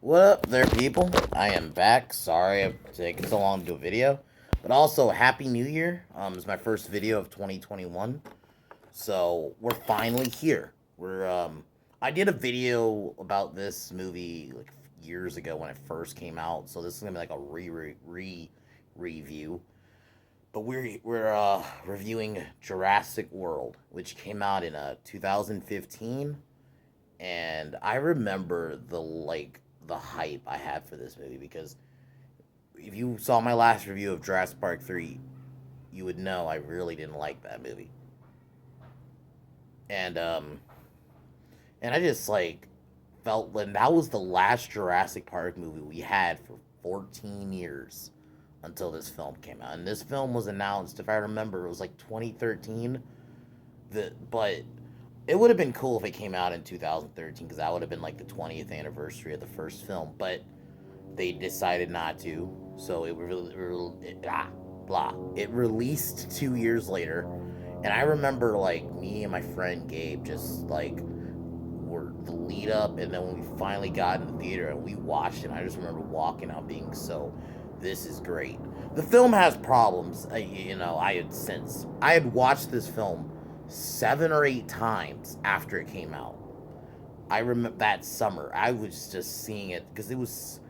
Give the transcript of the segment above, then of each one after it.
What up there, people? I am back. Sorry I've taken so long to do a video. But also, Happy New Year. It's my first video of 2021. So, we're finally here. I did a video about this movie, like, years ago when it first came out. So, this is going to be like a review. But we're reviewing Jurassic World, which came out in 2015. And I remember the hype I had for this movie because if you saw my last review of Jurassic Park 3, you would know I really didn't like that movie. And and I just felt when that was the last Jurassic Park movie we had for 14 years until this film came out. And this film was announced, if I remember, it was like 2013. But it would have been cool if it came out in 2013 because that would have been like the 20th anniversary of the first film. But they decided not to, so it released 2 years later. And I remember me and my friend Gabe just were the lead up, and then when we finally got in the theater and we watched it, I just remember walking out being this is great. The film has problems, I had watched this film 7 or 8 times after it came out. I remember that summer I was just seeing it because it was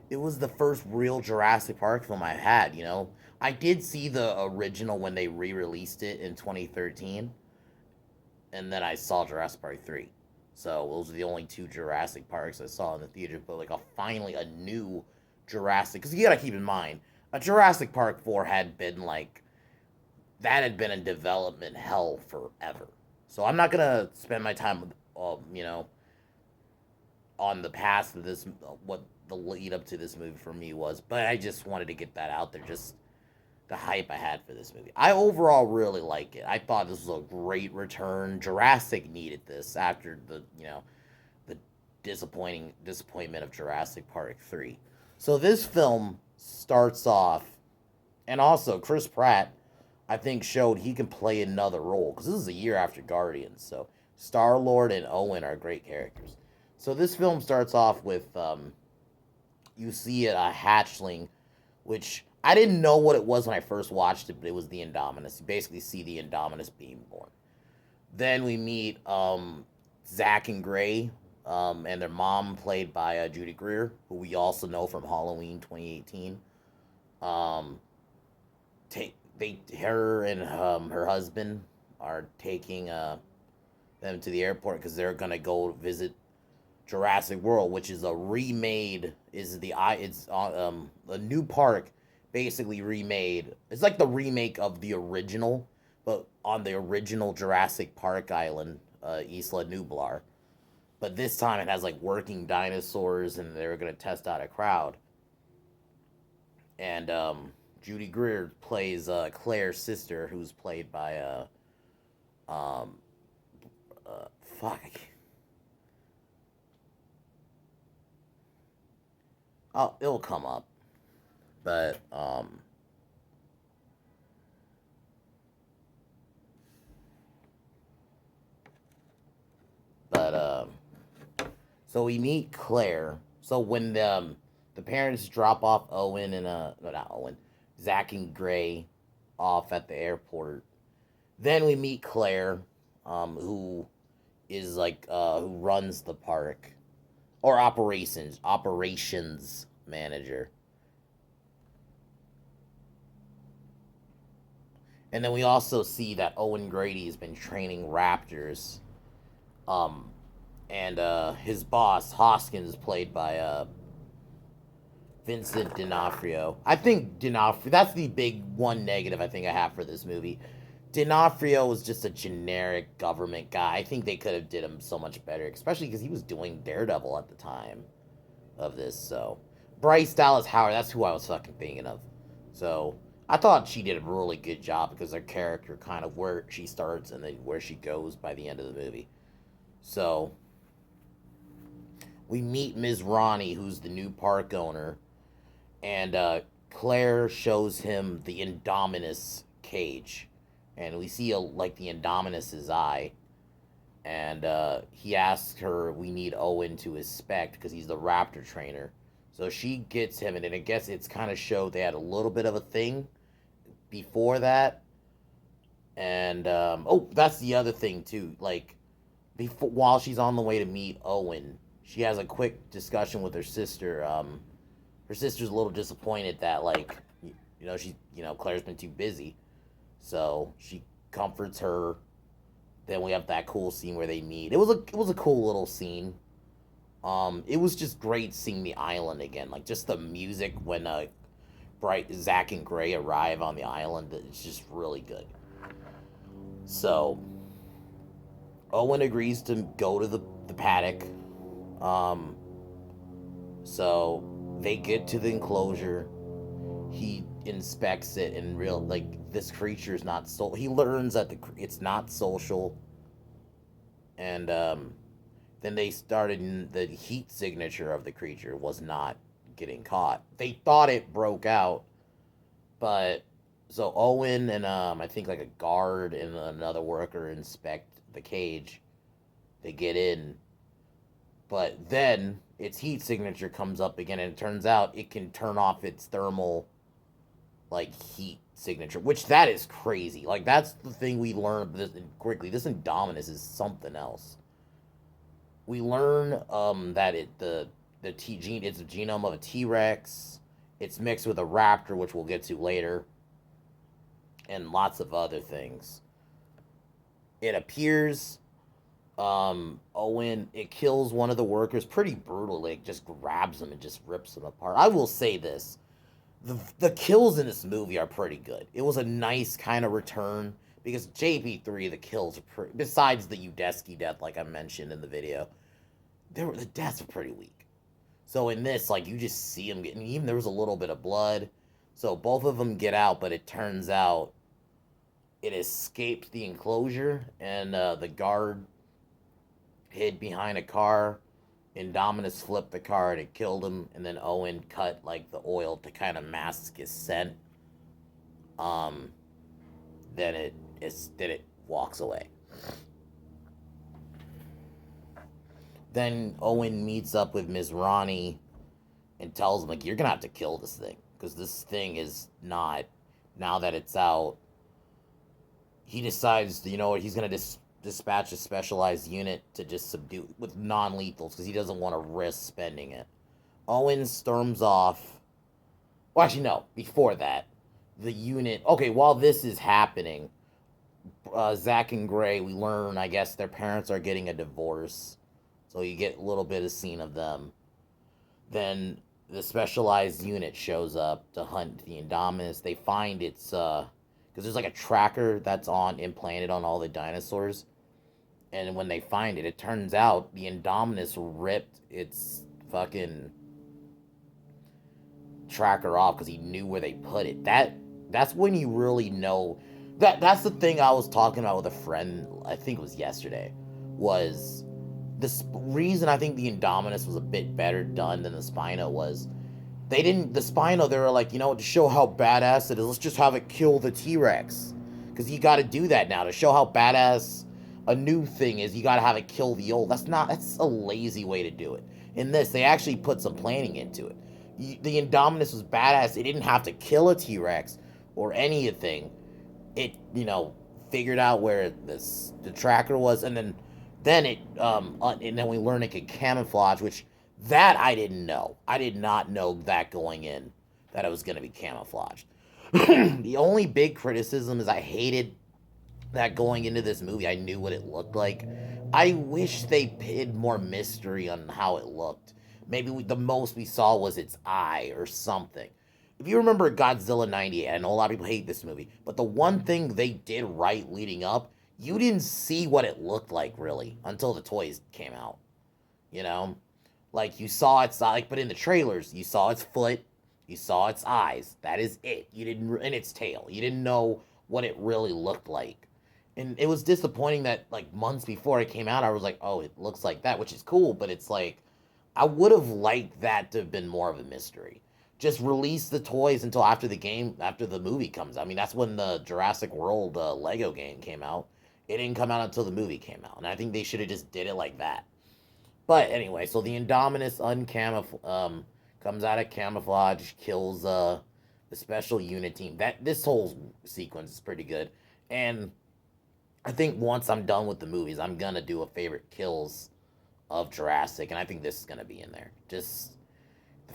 the first real Jurassic Park film I had. I did see the original when they re-released it in 2013, and then I saw Jurassic Park 3. So those are the only two Jurassic Parks I saw in the theater. But finally a new Jurassic, because you gotta keep in mind a Jurassic Park 4 had been that had been in development hell forever. So I'm not gonna spend my time, on the past of this, what the lead up to this movie for me was. But I just wanted to get that out there, just the hype I had for this movie. I overall really like it. I thought this was a great return. Jurassic needed this after the disappointment of Jurassic Park 3. So this film starts off, and also Chris Pratt, I think, showed he can play another role because this is a year after Guardians. So Star Lord and Owen are great characters. So this film starts off with you see a hatchling, which I didn't know what it was when I first watched it, but it was the Indominus. You basically see the Indominus being born. Then we meet Zach and Gray, and their mom, played by Judy Greer, who we also know from Halloween 2018. Um, her and her husband are taking them to the airport because they're gonna go visit Jurassic World, which is a remade. It's a new park, basically remade. It's like the remake of the original, but on the original Jurassic Park island, Isla Nublar. But this time it has working dinosaurs, and they're gonna test out a crowd. And Judy Greer plays Claire's sister, who's played by um, fuck. Oh, it'll come up, but but so we meet Claire. So when the parents drop off Owen and no, not Owen, Zach and Gray off at the airport, then we meet Claire, who is who runs the park, or operations manager. And then we also see that Owen Grady has been training raptors. Um, and his boss Hoskins, played by Vincent D'Onofrio. I think D'Onofrio. That's the big one negative I think I have for this movie. D'Onofrio was just a generic government guy. I think they could have did him so much better, especially because he was doing Daredevil at the time of this. So Bryce Dallas Howard, that's who I was fucking thinking of. So I thought she did a really good job because her character, kind of where she starts and then where she goes by the end of the movie. So we meet Ms. Ronnie, who's the new park owner, and Claire shows him the Indominus cage, and we see the Indominus's eye, and he asks her, we need Owen to inspect because he's the raptor trainer. So she gets him, and then I guess it's kind of showed they had a little bit of a thing before that. And oh, that's the other thing too. Like before, while she's on the way to meet Owen, she has a quick discussion with her sister. Her sister's a little disappointed that she Claire's been too busy, so she comforts her. Then we have that cool scene where they meet. It was a cool little scene. It was just great seeing the island again. Like just the music when Bright Zach and Gray arrive on the island. It's just really good. So Owen agrees to go to the paddock. Um, so they get to the enclosure. He inspects it and real like this creature is not so. He learns that it's not social, and then they started the heat signature of the creature was not getting caught. They thought it broke out, but so Owen and I think like a guard and another worker inspect the cage. They get in, but then its heat signature comes up again, and it turns out it can turn off its thermal like heat signature, which that is crazy. Like that's the thing we learned this quickly. This Indominus is something else. We learn that it's a genome of a T Rex. It's mixed with a raptor, which we'll get to later, and lots of other things. It appears Owen, it kills one of the workers pretty brutally. It just grabs him and just rips him apart. I will say this. The kills in this movie are pretty good. It was a nice kind of return because JP3 the kills are pretty, besides the Udesky death like I mentioned in the video, the deaths are pretty weak. So in this, like you just see him getting, even there was a little bit of blood. So both of them get out, but it turns out it escaped the enclosure, and the guard hid behind a car. Indominus flipped the car and it killed him, and then Owen cut like the oil to kind of mask his scent. Um, then it walks away. Then Owen meets up with Ms. Ronnie and tells him like you're gonna have to kill this thing because this thing is not, now that it's out. He decides, you know what, he's gonna dispatch a specialized unit to just subdue with non-lethals because he doesn't want to risk spending it. Owen storms off. Well, actually, no. Before that, the unit. Okay, while this is happening, Zach and Gray, we learn, I guess, their parents are getting a divorce. So you get a little bit of scene of them. Then the specialized unit shows up to hunt the Indominus. They find it's because there's like a tracker that's implanted on all the dinosaurs, and when they find it, it turns out the Indominus ripped its fucking tracker off because he knew where they put it. That's when you really know that's the thing I was talking about with a friend. I think it was yesterday. Was the reason I think the Indominus was a bit better done than the Spino was the Spino, they were like, you know, to show how badass it is, let's just have it kill the T-Rex. Because you gotta do that now. To show how badass a new thing is, you gotta have it kill the old. That's a lazy way to do it. In this, they actually put some planning into it. The Indominus was badass. It didn't have to kill a T-Rex or anything. It, figured out where the tracker was, and then we learn it could camouflage, which that I didn't know. I did not know that going in, that it was going to be camouflaged. The only big criticism is I hated that going into this movie, I knew what it looked like. I wish they hid more mystery on how it looked. Maybe the most we saw was its eye or something. If you remember Godzilla 98, I know a lot of people hate this movie, but the one thing they did right leading up, you didn't see what it looked like really until the toys came out. You know? Like you saw its but in the trailers, you saw its foot, you saw its eyes. That is it. You didn't, and its tail. You didn't know what it really looked like. And it was disappointing that like months before it came out, I was like, oh, it looks like that, which is cool, but it's like, I would have liked that to have been more of a mystery. Just release the toys until after the movie comes out. I mean, that's when the Jurassic World Lego game came out. It didn't come out until the movie came out, and I think they should have just did it like that. But anyway, so the Indominus comes out of camouflage, kills the special unit team. That this whole sequence is pretty good, and I think once I'm done with the movies, I'm gonna do a favorite kills of Jurassic, and I think this is gonna be in there. Just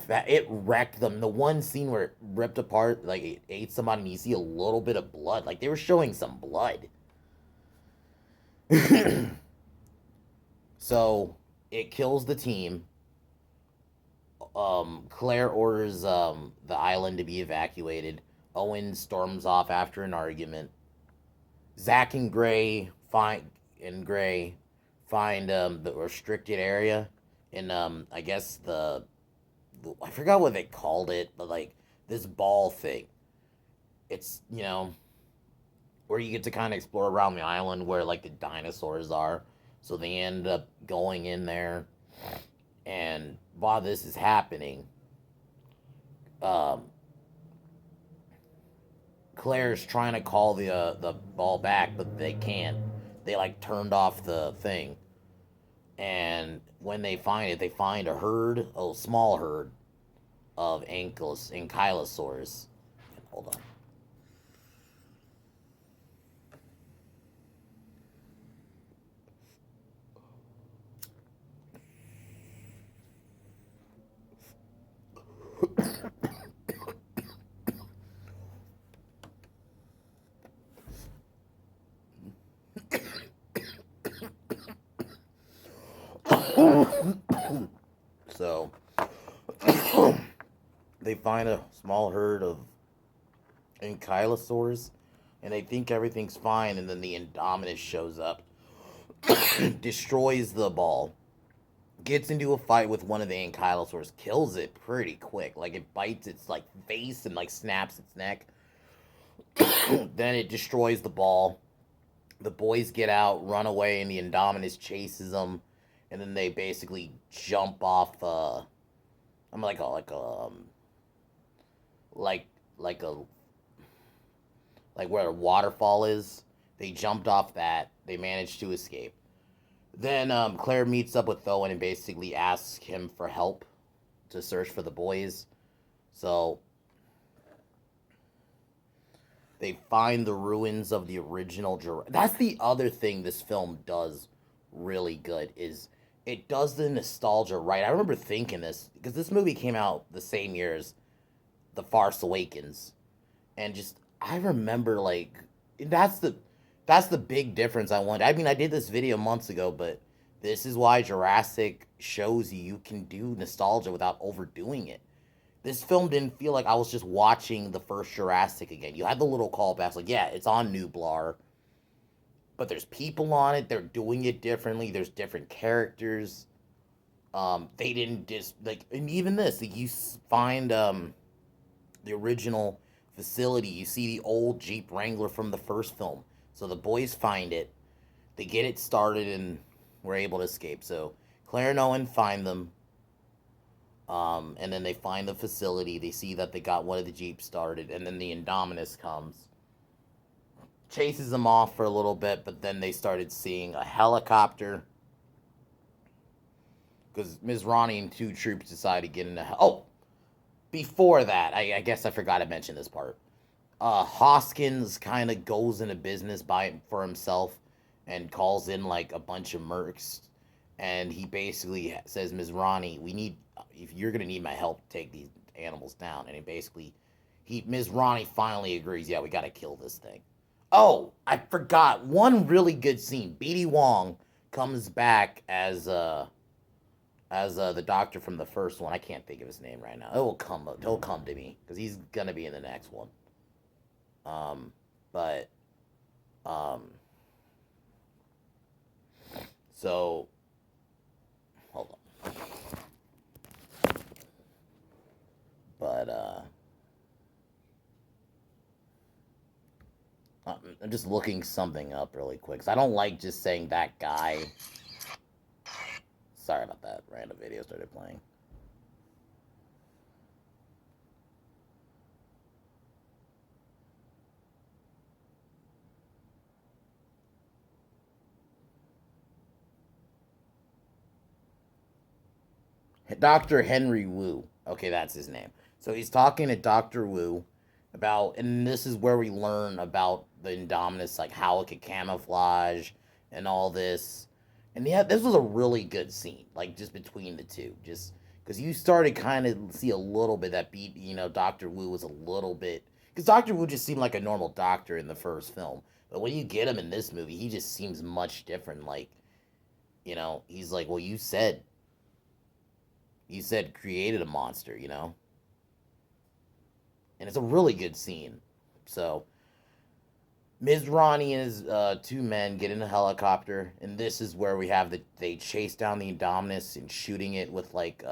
that it wrecked them. The one scene where it ripped apart, like it ate somebody, and you see a little bit of blood. Like they were showing some blood. So it kills the team. Claire orders the island to be evacuated. Owen storms off after an argument. Zach and Gray find the restricted area in I guess the I forgot what they called it, but like this ball thing. It's where you get to kind of explore around the island where like the dinosaurs are. So they end up going in there, and while this is happening, um, Claire's trying to call the ball back, but they can't. They like turned off the thing, and when they find it, they find a small herd of ankylosaurs. Hold on. So they find a small herd of ankylosaurs, and they think everything's fine, and then the Indominus shows up, destroys the ball, gets into a fight with one of the ankylosaurs, kills it pretty quick. Like it bites its like face and like snaps its neck. Then it destroys the ball. The boys get out, run away, and the Indominus chases them, and then they basically jump off. I'm like like a like where a waterfall is. They jumped off that. They managed to escape. Then Claire meets up with Owen and basically asks him for help to search for the boys. So they find the ruins of the original Jurassic. That's the other thing this film does really good is it does the nostalgia right. I remember thinking this because this movie came out the same year as The Farce Awakens, and just I remember like that's the that's the big difference I want. I mean, I did this video months ago, but this is why Jurassic shows you can do nostalgia without overdoing it. This film didn't feel like I was just watching the first Jurassic again. You had the little callbacks, like yeah, it's on Nublar, but there's people on it. They're doing it differently. There's different characters. They didn't just like, and even this, like, you find the original facility. You see the old Jeep Wrangler from the first film. So the boys find it, they get it started, and we're able to escape. So Claire and Owen find them, and then they find the facility. They see that they got one of the Jeeps started, and then the Indominus comes, chases them off for a little bit, but then they started seeing a helicopter because Ms. Ronnie and two troops decided to get in a. Oh, before that, I guess I forgot to mention this part. Hoskins kind of goes into business for himself and calls in like a bunch of mercs, and he basically says, Ms. Ronnie, we need if you're gonna need my help to take these animals down, and he basically Ms. Ronnie finally agrees. Yeah, we gotta kill this thing. Oh, I forgot one really good scene. BD Wong comes back as the doctor from the first one. I can't think of his name right now. He'll come to me because he's gonna be in the next one. But um, so hold on. But I'm just looking something up really quick. 'Cause I don't like just saying that guy. Sorry about that. Random video started playing. Dr. Henry Wu. Okay, that's his name. So he's talking to Dr. Wu about, and this is where we learn about the Indominus, like how it could camouflage and all this. And yeah, this was a really good scene, like just between the two, just because you started kind of see a little bit that beat, Doctor Wu was a little bit, because Doctor Wu just seemed like a normal doctor in the first film, but when you get him in this movie, he just seems much different. Like, he's like, well, you said created a monster, and it's a really good scene. So Ms. Ronnie and his two men get in a helicopter, and this is where we have they chase down the Indominus and shooting it with like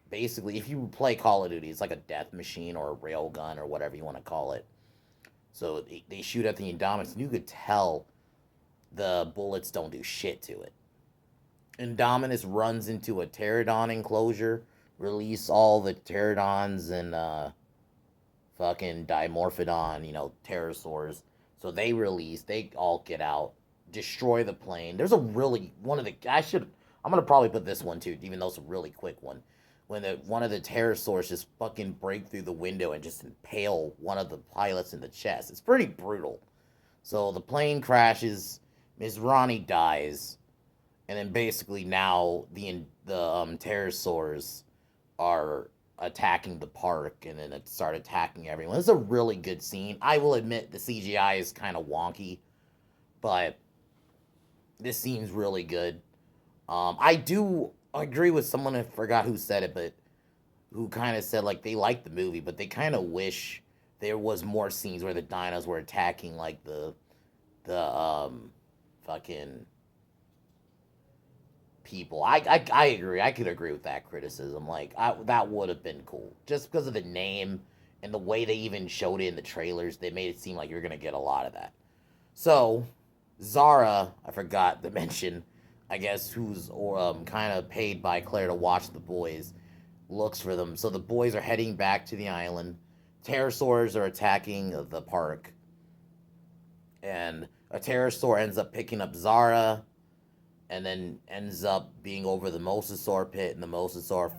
basically, if you play Call of Duty, it's like a death machine or a rail gun or whatever you want to call it. So they shoot at the Indominus, and you could tell the bullets don't do shit to it. Indominus runs into a pterodon enclosure, release all the pterodons and fucking Dimorphodon, pterosaurs. So they all get out, destroy the plane. There's a really, I'm gonna probably put this one too, even though it's a really quick one. When one of the pterosaurs just fucking break through the window and just impale one of the pilots in the chest. It's pretty brutal. So the plane crashes, Ms. Ronnie dies, and then basically now the pterosaurs are attacking the park, and then it started attacking everyone. It's a really good scene. I will admit the CGI is kind of wonky, but this scene's really good. I do agree with someone, I forgot who said it, but who kind of said like they liked the movie, but they kind of wish there was more scenes where the dinos were attacking like the fucking people. I agree. I could agree with that criticism. Like that would have been cool, just because of the name and the way they even showed it in the trailers. They made it seem like you're gonna get a lot of that. So Zara, I forgot to mention, I guess, who's kind of paid by Claire to watch the boys, looks for them. So the boys are heading back to the island. Pterosaurs are attacking the park, and a pterosaur ends up picking up Zara, and then ends up being over the mosasaur pit, and the mosasaur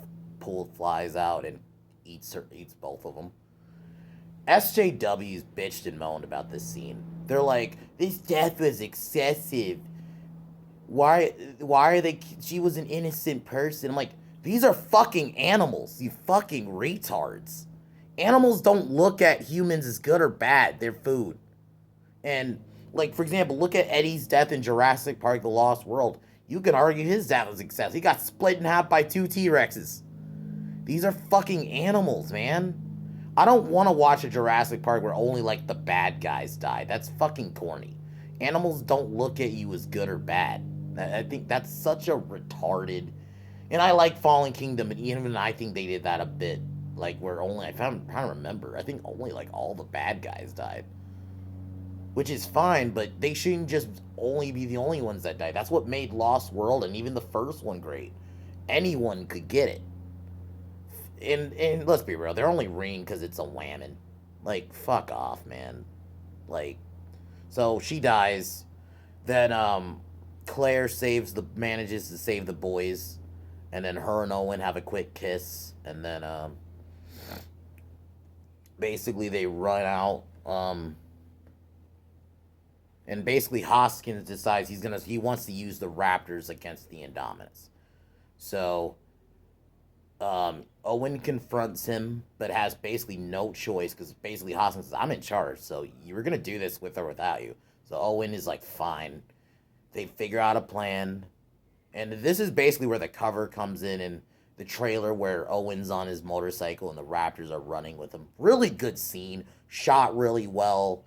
flies out and eats both of them. SJWs bitched and moaned about this scene. They're like, this death was excessive. Why are they? She was an innocent person. I'm like, these are fucking animals, you fucking retards. Animals don't look at humans as good or bad. They're food. And, like, for example, look at Eddie's death in Jurassic Park: The Lost World. You could argue his death was excessive. He got split in half by two T-Rexes. These are fucking animals, man. I don't want to watch a Jurassic Park where only, like, the bad guys die. That's fucking corny. Animals don't look at you as good or bad. I think that's such a retarded... And I like Fallen Kingdom, and even I think they did that a bit. Like, where only... I'm trying to remember. I think only, like, all the bad guys died. Which is fine, but they shouldn't just only be the only ones that died. That's what made Lost World and even the first one great. Anyone could get it. And let's be real, they're only ring because it's a whammon. Like, fuck off, man. Like, so she dies. Then Claire manages to save the boys, and then her and Owen have a quick kiss, and then basically they run out. And basically Hoskins decides he wants to use the Raptors against the Indominus. So Owen confronts him, but has basically no choice, because basically Hoskins says, I'm in charge, so you're going to do this with or without you. So Owen is like, fine. They figure out a plan. And this is basically where the cover comes in, and the trailer where Owen's on his motorcycle and the Raptors are running with him. Really good scene. Shot really well.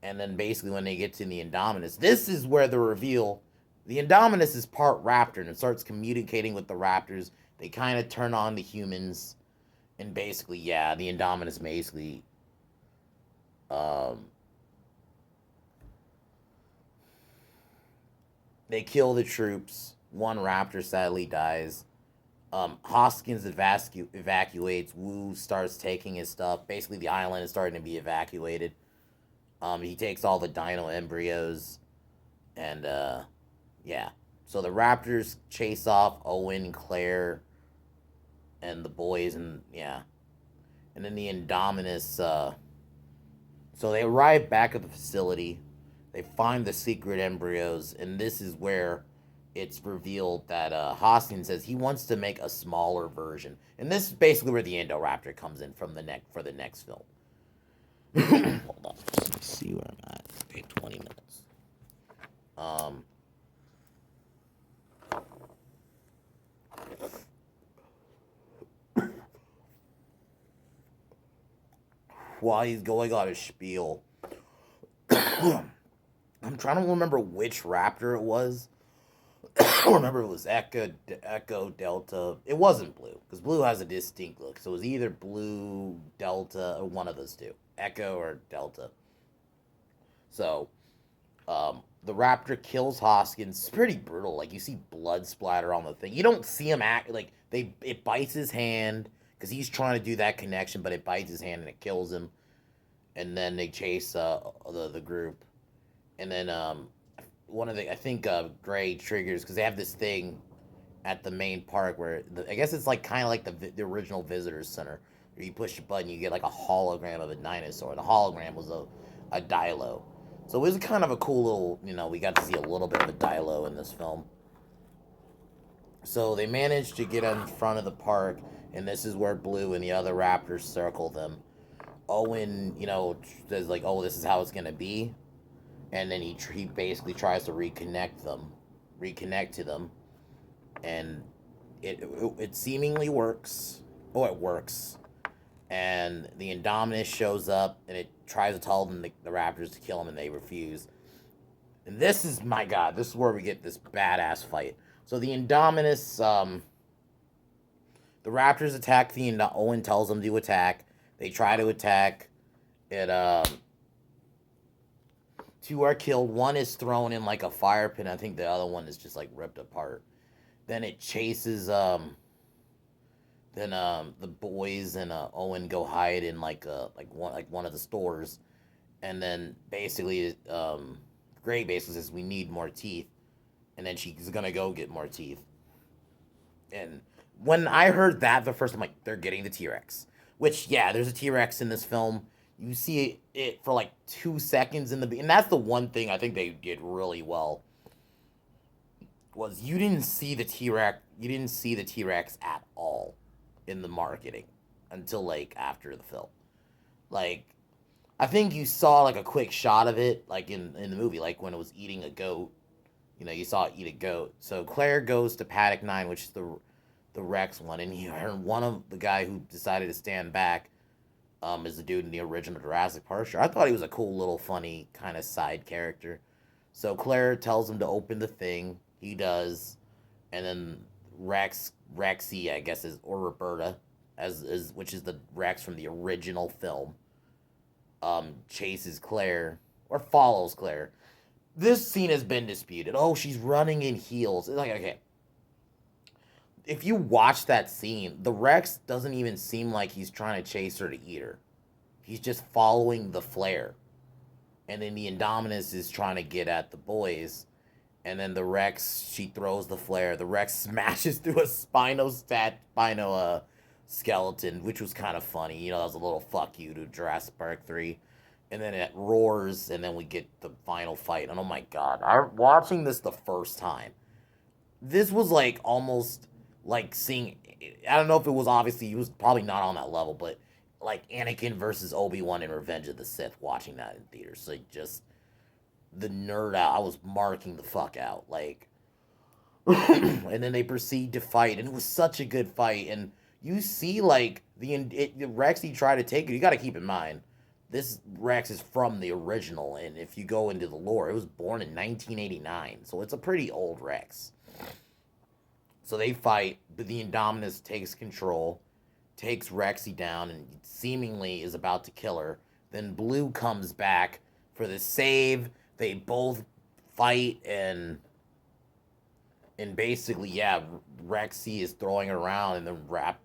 And then basically when they get to the Indominus, this is where the reveal, the Indominus is part raptor, and it starts communicating with the raptors. They kind of turn on the humans, and basically, yeah, the Indominus basically, they kill the troops. One raptor sadly dies. Hoskins evacuates. Wu starts taking his stuff. Basically, the island is starting to be evacuated. He takes all the dino embryos, and, yeah. So the Raptors chase off Owen, Claire, and the boys, and yeah. And then the Indominus, so they arrive back at the facility. They find the secret embryos, and this is where it's revealed that Hoskins says he wants to make a smaller version. And this is basically where the Indoraptor comes in from the for the next film. Hold on. Let's see where I'm at. Okay, 20 minutes. While he's going on his spiel, I'm trying to remember which raptor it was. I don't remember if it was Echo, Delta. It wasn't Blue, because Blue has a distinct look. So it was either Blue, Delta, or one of those two. Echo or Delta. So, the raptor kills Hoskins. It's pretty brutal. Like, you see blood splatter on the thing. You don't see him act, like, it bites his hand, because he's trying to do that connection, but it bites his hand and it kills him. And then they chase the group. And then one of the, I think Gray triggers, because they have this thing at the main park where I guess it's like kind of like the original visitors center, where you push a button, you get like a hologram of a dinosaur. The hologram was a Dilo, so it was kind of a cool little, we got to see a little bit of a Dilo in this film. So they managed to get in front of the park, and this is where Blue and the other raptors circle them. Owen, says like, "Oh, this is how it's gonna be," and then he basically tries to reconnect to them, and it seemingly works. Oh, it works, and the Indominus shows up, and it tries to tell them the Raptors to kill him, and they refuse. And this is, my God, this is where we get this badass fight. So the Indominus, the Raptors attack Owen tells them to attack. They try to attack. Two are killed. One is thrown in like a fire pit. I think the other one is just like ripped apart. Then it chases. The boys and Owen go hide in like one of the stores, and then basically Gray basically says we need more teeth, and then she's gonna go get more teeth. And when I heard that the first time, like, they're getting the T-Rex, which, yeah, there's a T-Rex in this film. You see it for like 2 seconds and that's the one thing I think they did really well, was you didn't see the T-Rex at all in the marketing until like after the film. Like, I think you saw like a quick shot of it like in the movie, like when it was eating a goat. You saw it eat a goat. So Claire goes to Paddock 9, which is the Rex one, and one of the guy who decided to stand back is the dude in the original Jurassic Park. I thought he was a cool little funny kind of side character. So Claire tells him to open the thing. He does, and then Rexy, I guess, or Roberta, which is the Rex from the original film, chases Claire or follows Claire. This scene has been disputed. Oh, she's running in heels. It's like, okay, if you watch that scene, the Rex doesn't even seem like he's trying to chase her to eat her. He's just following the flare. And then the Indominus is trying to get at the boys. And then the Rex, she throws the flare. The Rex smashes through a spino skeleton, which was kind of funny. That was a little fuck you to Jurassic Park 3. And then it roars, and then we get the final fight. And oh my God, I'm watching this the first time. This was like almost like seeing, I don't know if it was, obviously, he was probably not on that level, but like Anakin versus Obi-Wan in Revenge of the Sith, watching that in theaters. So just the nerd out, I was marking the fuck out. Like, and then they proceed to fight, and it was such a good fight. And you see, like, the Rex he tried to take it, you got to keep in mind, this Rex is from the original, and if you go into the lore, it was born in 1989, so it's a pretty old Rex. So they fight, but the Indominus takes control, takes Rexy down, and seemingly is about to kill her. Then Blue comes back for the save. They both fight, and basically, yeah, Rexy is throwing her around, and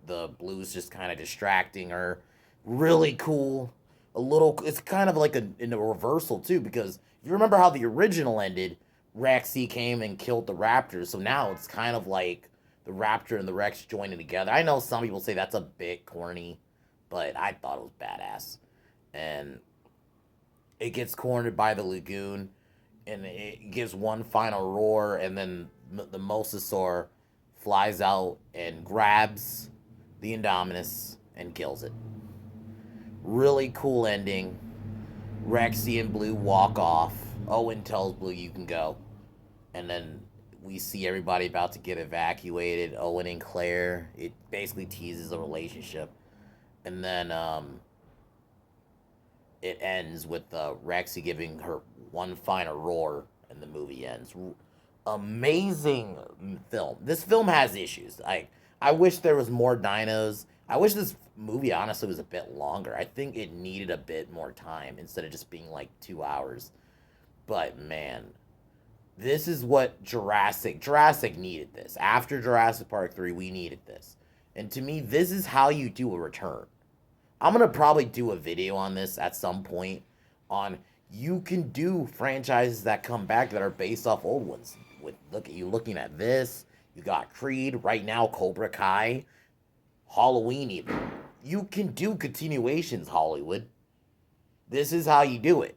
the Blue's just kind of distracting her. Really cool. It's kind of like in a reversal too, because if you remember how the original ended, Rexy came and killed the Raptors, so now it's kind of like the Raptor and the Rex joining together. I know some people say that's a bit corny, but I thought it was badass. And it gets cornered by the lagoon, and it gives one final roar, and then the Mosasaur flies out and grabs the Indominus and kills it. Really cool ending. Rexy and Blue walk off. Owen tells Blue, "You can go." And then we see everybody about to get evacuated. Owen and Claire. It basically teases a relationship. And then it ends with Rexy giving her one final roar, and the movie ends. Amazing film. This film has issues. I wish there was more dinos. I wish this movie honestly was a bit longer. I think it needed a bit more time instead of just being like 2 hours. But man, this is what Jurassic needed this. After Jurassic Park 3, we needed this. And to me, this is how you do a return. I'm going to probably do a video on this at some point on you can do franchises that come back that are based off old ones. Looking at this, you got Creed, right now Cobra Kai, Halloween even. You can do continuations, Hollywood. This is how you do it.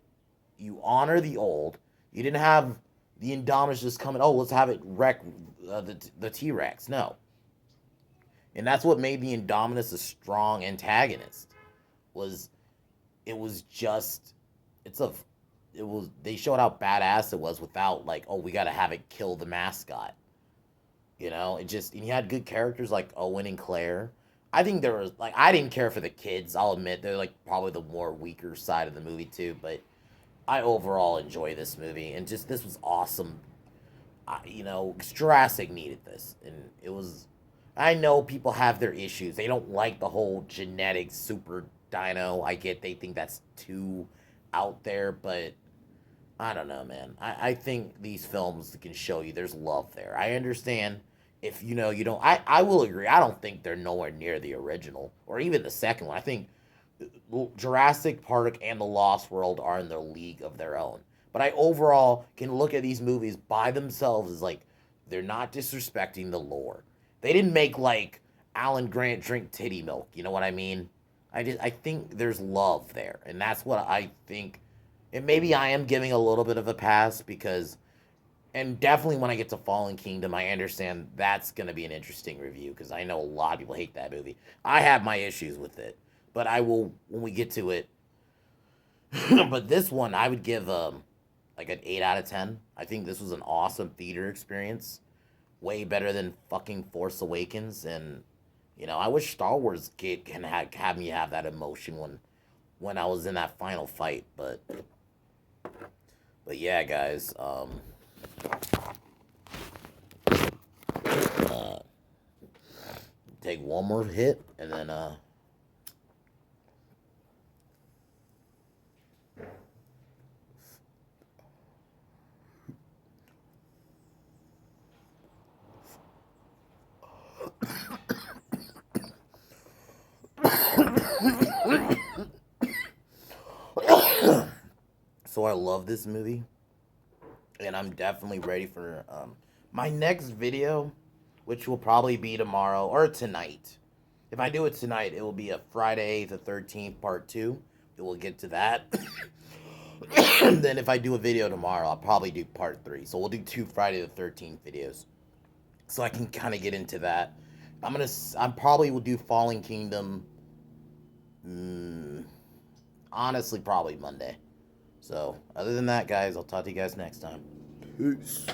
You honor the old. You didn't have the Indominus just coming, oh, let's have it wreck the T-Rex. No. And that's what made the Indominus a strong antagonist. They showed how badass it was without like, oh, we gotta have it kill the mascot. And he had good characters like Owen and Claire. I think there was like, I didn't care for the kids. I'll admit they're like probably the more weaker side of the movie too, but I overall enjoy this movie, and just this was awesome. Jurassic needed this, and it was. I know people have their issues. They don't like the whole genetic super dino. I get they think that's too out there, but I don't know, man. I think these films can show you there's love there. I understand if you don't. I will agree. I don't think they're nowhere near the original or even the second one. I think Jurassic Park and The Lost World are in their league of their own. But I overall can look at these movies by themselves as like they're not disrespecting the lore. They didn't make like Alan Grant drink titty milk. You know what I mean? I think there's love there, and that's what I think. And maybe I am giving a little bit of a pass because, and definitely when I get to Fallen Kingdom, I understand that's going to be an interesting review because I know a lot of people hate that movie. I have my issues with it, but I will when we get to it. But this one, I would give like an 8 out of 10. I think this was an awesome theater experience, way better than fucking Force Awakens, and I wish Star Wars can have me have that emotion when I was in that final fight, but yeah, guys, take one more hit and then so I love this movie, and I'm definitely ready for my next video, which will probably be tomorrow or tonight. If I do it tonight, it will be a Friday the 13th part 2. We will get to that. Then if I do a video tomorrow, I'll probably do part 3. So we'll do 2 Friday the 13th videos, so I can kind of get into that. I probably will do Fallen Kingdom. Honestly, probably Monday. So, other than that, guys, I'll talk to you guys next time. Peace.